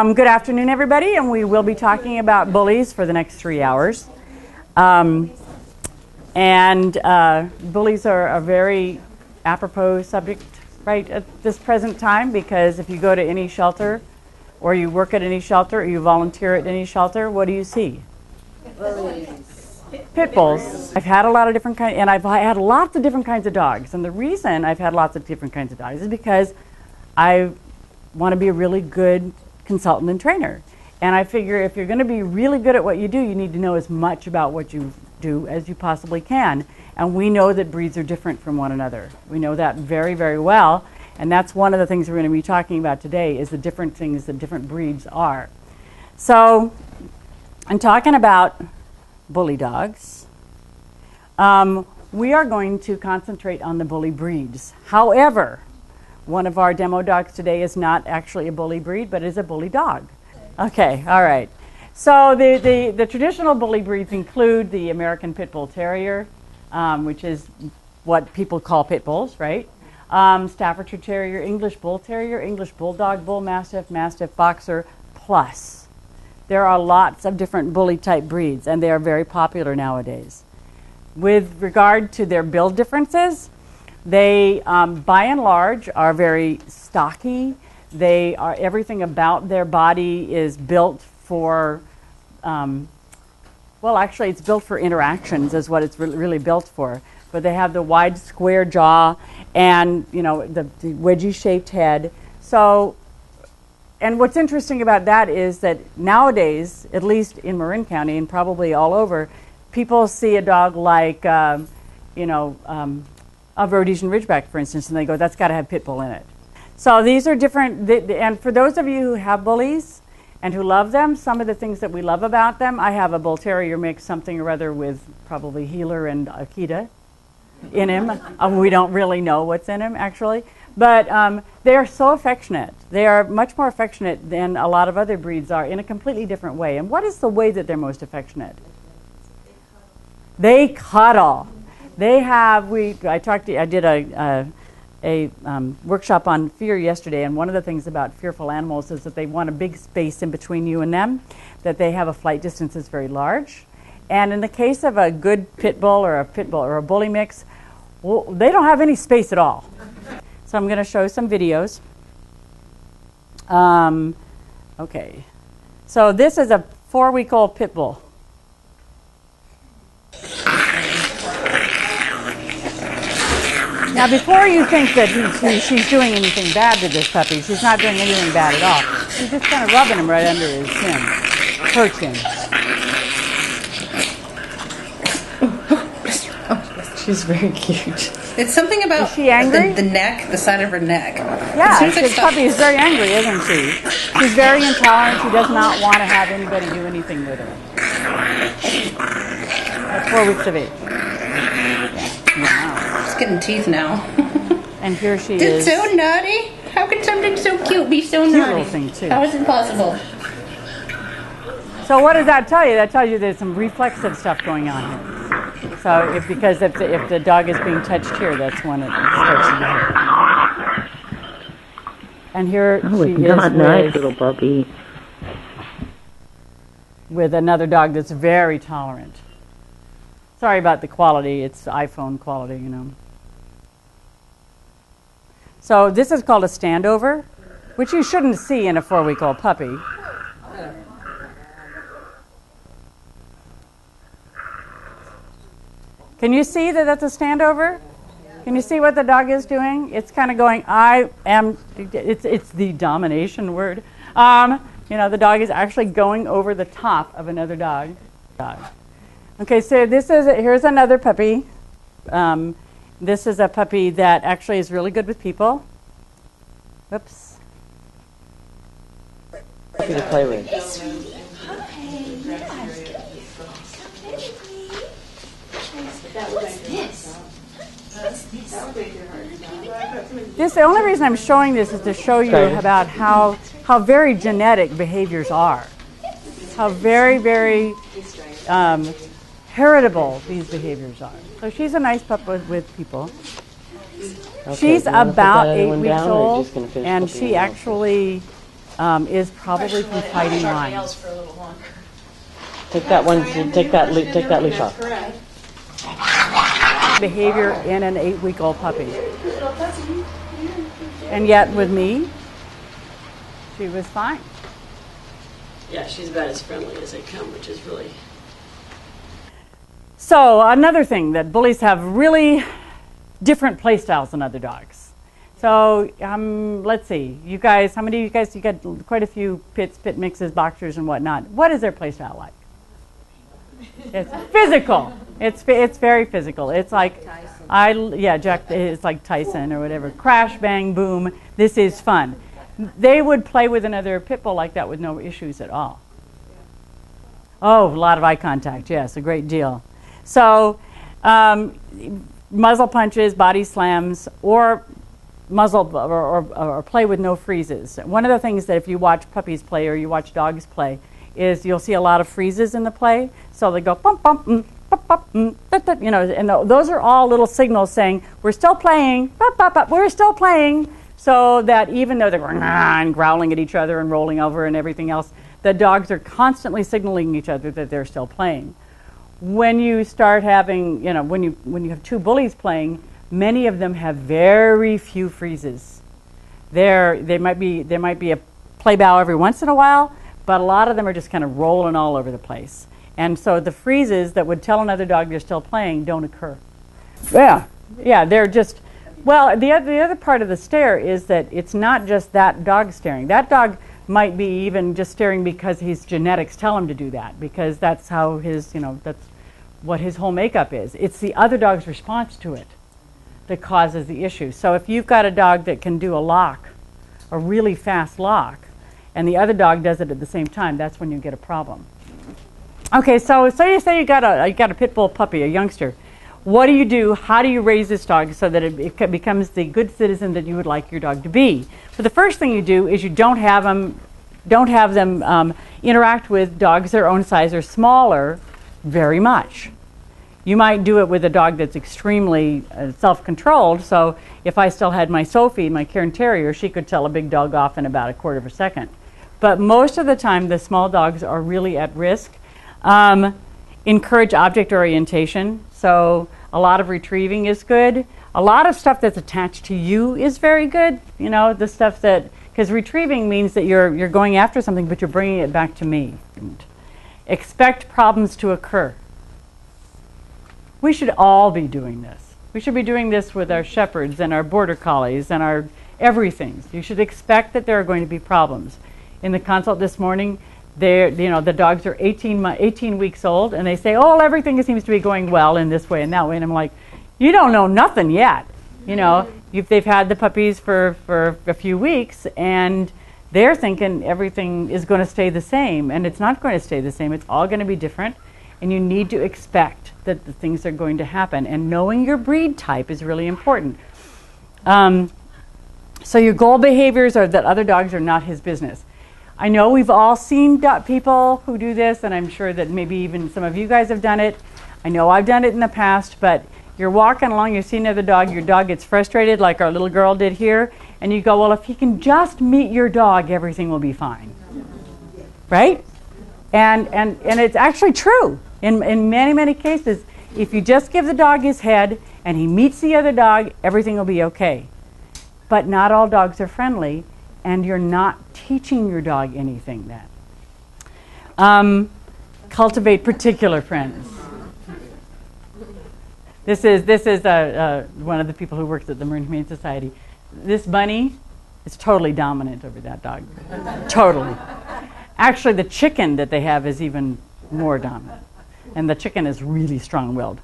Good afternoon, everybody, and we will be talking about bullies for the next 3 hours. Bullies are a very apropos subject right at this present time, because if you go to any shelter, or you work at any shelter, or you volunteer at any shelter, what do you see? Bullies. Pit bulls. I've had a lot of different kinds, and I've had lots of different kinds of dogs. And the reason I've had lots of different kinds of dogs is because I want to be a really good consultant and trainer. And I figure if you're going to be really good at what you do, you need to know as much about what you do as you possibly can. And we know that breeds are different from one another. We know that very, very well. And that's one of the things we're going to be talking about today, is the different things that different breeds are. So I'm talking about bully dogs. We are going to concentrate on the bully breeds. However, one of our demo dogs today is not actually a bully breed, but is a bully dog. Okay, all right. So the traditional bully breeds include the American Pit Bull Terrier, which is what people call pit bulls, right? Staffordshire Terrier, English Bull Terrier, English Bulldog, Bull Mastiff, Mastiff Boxer, plus. There are lots of different bully type breeds, and they are very popular nowadays. With regard to their build differences, they, by and large, are very stocky. They are, everything about their body is built for, well, actually, it's built for interactions, is what it's really built for. But they have the wide, square jaw, and the wedgie-shaped head. So, and what's interesting about that is that nowadays, at least in Marin County and probably all over, people see a dog like, a Rhodesian Ridgeback, for instance, and they go, that's got to have pit bull in it. So these are different, and for those of you who have bullies and who love them, some of the things that we love about them, I have a Bull Terrier mix, something or other with probably Heeler and Akita in him. We don't really know what's in him, actually. But they are so affectionate. They are much more affectionate than a lot of other breeds are, in a completely different way. And what is the way that they're most affectionate? They cuddle. They have, I did a workshop on fear yesterday, and one of the things about fearful animals is that they want a big space in between you and them, that they have a flight distance that's very large. And in the case of a good pit bull or a bully mix, well, they don't have any space at all. So I'm going to show some videos. Okay. So this is a 4-week-old pit bull. Now, before you think that she's doing anything bad to this puppy, she's not doing anything bad at all. She's just kind of rubbing him right under his chin, her chin. She's very cute. It's something about is she angry? The neck, the side of her neck. Yeah, this puppy is very angry, isn't she? She's very intolerant. She does not want to have anybody do anything with her. At 4 weeks of age. Yeah. Wow. She's getting teeth now. And here she is. It's so naughty. How can something so cute be so naughty? Little thing too. How is it possible? So what does that tell you? That tells you there's some reflexive stuff going on here. So because if the dog is being touched here, that's when it starts to behave. And here she is nice little puppy. With another dog that's very tolerant. Sorry about the quality. It's iPhone quality, So this is called a standover, which you shouldn't see in a 4-week-old puppy. Can you see that that's a standover? Can you see what the dog is doing? It's kind of going, it's the domination word. The dog is actually going over the top of another dog. Okay, so here's another puppy. This is a puppy that actually is really good with people. Whoops. Happy to play with. The only reason I'm showing this is to show you about how very genetic behaviors are. How very, very heritable these behaviors are. So she's a nice pup with people. Okay, she's about 8 weeks old, and she actually is probably from fighting lines. Take that one. Take that leash off. Behavior in an 8-week-old puppy. And yet with me, she was fine. Yeah, she's about as friendly as they come, which is really... So another thing, that bullies have really different play styles than other dogs. So let's see, you guys, how many of you guys, you got quite a few pit mixes, boxers and whatnot. What is their play style like? It's physical. It's very physical. It's like, Jack, it's like Tyson or whatever. Crash, bang, boom, this is fun. They would play with another pit bull like that with no issues at all. Oh, a lot of eye contact, yes, a great deal. So muzzle punches, body slams, or muzzle or play with no freezes. One of the things that if you watch puppies play or you watch dogs play is you'll see a lot of freezes in the play. So they go bump bump bump bump, you know, and those are all little signals saying we're still playing, we're still playing. So that even though they're going and growling at each other and rolling over and everything else, the dogs are constantly signaling each other that they're still playing. When you start having, you know, when you have two bullies playing, many of them have very few freezes. There might be a play bow every once in a while, but a lot of them are just kind of rolling all over the place. And so the freezes that would tell another dog they're still playing don't occur. Yeah, they're just, well, the other part of the stare is that it's not just that dog staring. That dog might be even just staring because his genetics tell him to do that, because that's how his, you know, that's what his whole makeup is. It's the other dog's response to it that causes the issue. So if you've got a dog that can do a lock, a really fast lock, and the other dog does it at the same time, that's when you get a problem. Okay, so you say you got a pit bull puppy, a youngster. What do you do? How do you raise this dog so that it becomes the good citizen that you would like your dog to be? So the first thing you do is you don't have them interact with dogs their own size or smaller very much. You might do it with a dog that's extremely self-controlled. So if I still had my Sophie, my Cairn Terrier, she could tell a big dog off in about a quarter of a second. But most of the time, the small dogs are really at risk. Encourage object orientation. So a lot of retrieving is good. A lot of stuff that's attached to you is very good. You know, the stuff that, because retrieving means that you're going after something, but you're bringing it back to me. Expect problems to occur. We should all be doing this. We should be doing this with our shepherds and our border collies and our everything. You should expect that there are going to be problems. In the consult this morning, the dogs are 18 weeks old, and they say, oh, everything seems to be going well in this way and that way. And I'm like, you don't know nothing yet. You know, they've had the puppies for a few weeks, and they're thinking everything is going to stay the same, and it's not going to stay the same. It's all going to be different, and you need to expect that the things are going to happen. And knowing your breed type is really important. So your goal behaviors are that other dogs are not his business. I know we've all seen people who do this, and I'm sure that maybe even some of you guys have done it. I know I've done it in the past, but you're walking along, you see another dog, your dog gets frustrated like our little girl did here, and you go, well, if he can just meet your dog, everything will be fine. Right? And it's actually true. In many, many cases, if you just give the dog his head and he meets the other dog, everything will be okay. But not all dogs are friendly, and you're not teaching your dog anything then. Cultivate particular friends. This is one of the people who works at the Marin Humane Society. This bunny is totally dominant over that dog. Totally. Actually, the chicken that they have is even more dominant. And the chicken is really strong-willed.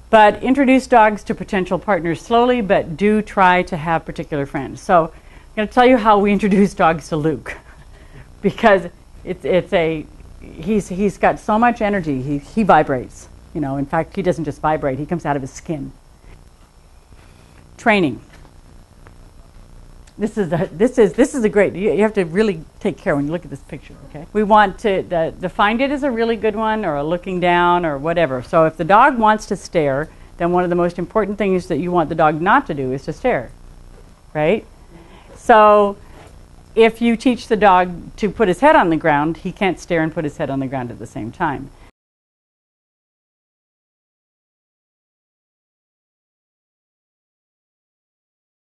But introduce dogs to potential partners slowly, but do try to have particular friends. So I'm going to tell you how we introduce dogs to Luke, because he's got so much energy. He vibrates. You know, in fact, he doesn't just vibrate; he comes out of his skin. Training. This is a great. You have to really take care when you look at this picture. Okay, we want to find it as a really good one, or a looking down, or whatever. So if the dog wants to stare, then one of the most important things that you want the dog not to do is to stare, right? So if you teach the dog to put his head on the ground, he can't stare and put his head on the ground at the same time.